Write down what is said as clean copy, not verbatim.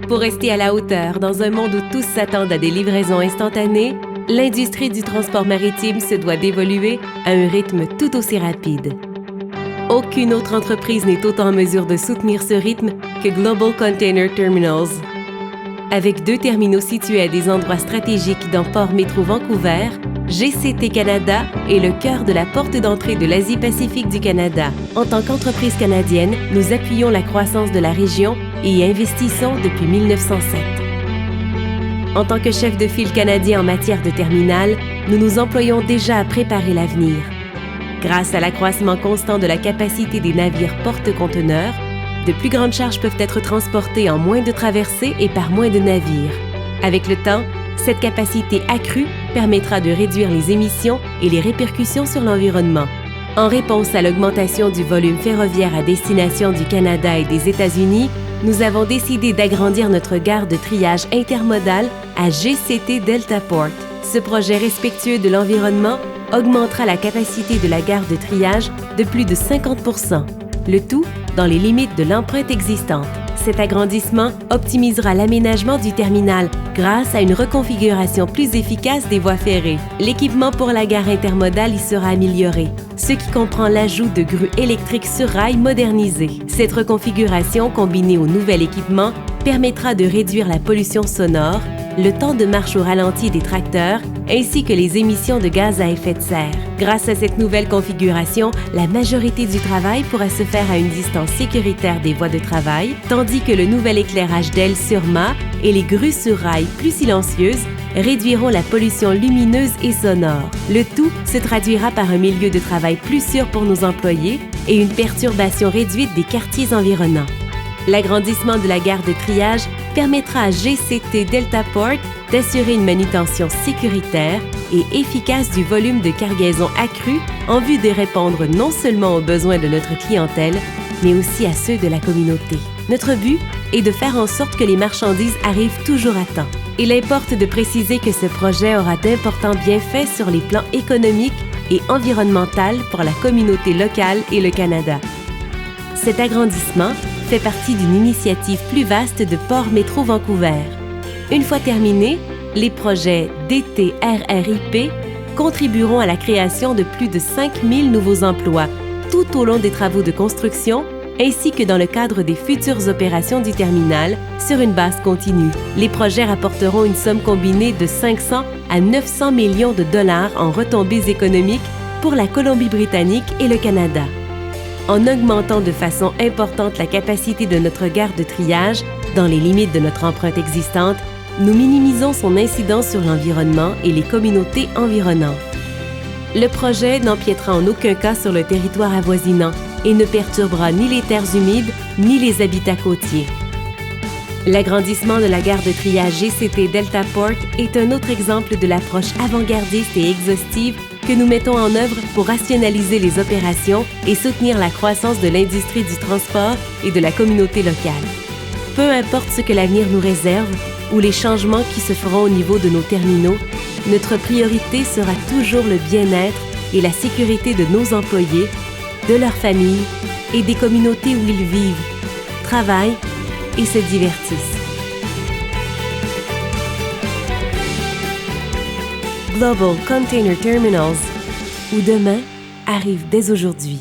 Pour rester à la hauteur dans un monde où tous s'attendent à des livraisons instantanées, l'industrie du transport maritime se doit d'évoluer à un rythme tout aussi rapide. Aucune autre entreprise n'est autant en mesure de soutenir ce rythme que Global Container Terminals. Avec 2 terminaux situés à des endroits stratégiques dans Port Métro Vancouver, GCT Canada est le cœur de la porte d'entrée de l'Asie-Pacifique du Canada. En tant qu'entreprise canadienne, nous appuyons la croissance de la région et y investissons depuis 1907. En tant que chef de file canadien en matière de terminal, nous nous employons déjà à préparer l'avenir. Grâce à l'accroissement constant de la capacité des navires porte-conteneurs, de plus grandes charges peuvent être transportées en moins de traversées et par moins de navires. Avec le temps, cette capacité accrue permettra de réduire les émissions et les répercussions sur l'environnement. En réponse à l'augmentation du volume ferroviaire à destination du Canada et des États-Unis, nous avons décidé d'agrandir notre gare de triage intermodal à GCT Deltaport. Ce projet respectueux de l'environnement augmentera la capacité de la gare de triage de plus de 50%, le tout dans les limites de l'empreinte existante. Cet agrandissement optimisera l'aménagement du terminal grâce à une reconfiguration plus efficace des voies ferrées. L'équipement pour la gare intermodale y sera amélioré, ce qui comprend l'ajout de grues électriques sur rail modernisées. Cette reconfiguration, combinée au nouvel équipement, permettra de réduire la pollution sonore, le temps de marche au ralenti des tracteurs, ainsi que les émissions de gaz à effet de serre. Grâce à cette nouvelle configuration, la majorité du travail pourra se faire à une distance sécuritaire des voies de travail, tandis que le nouvel éclairage d'ailes sur mât et les grues sur rail plus silencieuses réduiront la pollution lumineuse et sonore. Le tout se traduira par un milieu de travail plus sûr pour nos employés et une perturbation réduite des quartiers environnants. L'agrandissement de la gare de triage permettra à GCT Deltaport d'assurer une manutention sécuritaire et efficace du volume de cargaison accru en vue de répondre non seulement aux besoins de notre clientèle, mais aussi à ceux de la communauté. Notre but est de faire en sorte que les marchandises arrivent toujours à temps. Il importe de préciser que ce projet aura d'importants bienfaits sur les plans économiques et environnementaux pour la communauté locale et le Canada. Cet agrandissement fait partie d'une initiative plus vaste de Port Métro Vancouver. Une fois terminés, les projets DTRRIP contribueront à la création de plus de 5000 nouveaux emplois tout au long des travaux de construction ainsi que dans le cadre des futures opérations du terminal sur une base continue. Les projets rapporteront une somme combinée de 500 à 900 millions de dollars en retombées économiques pour la Colombie-Britannique et le Canada. En augmentant de façon importante la capacité de notre gare de triage dans les limites de notre empreinte existante, nous minimisons son incidence sur l'environnement et les communautés environnantes. Le projet n'empiétera en aucun cas sur le territoire avoisinant et ne perturbera ni les terres humides ni les habitats côtiers. L'agrandissement de la gare de triage GCT Deltaport est un autre exemple de l'approche avant-gardiste et exhaustive que nous mettons en œuvre pour rationaliser les opérations et soutenir la croissance de l'industrie du transport et de la communauté locale. Peu importe ce que l'avenir nous réserve ou les changements qui se feront au niveau de nos terminaux, notre priorité sera toujours le bien-être et la sécurité de nos employés, de leurs familles et des communautés où ils vivent, travaillent et se divertissent. Global Container Terminals, où demain arrive dès aujourd'hui.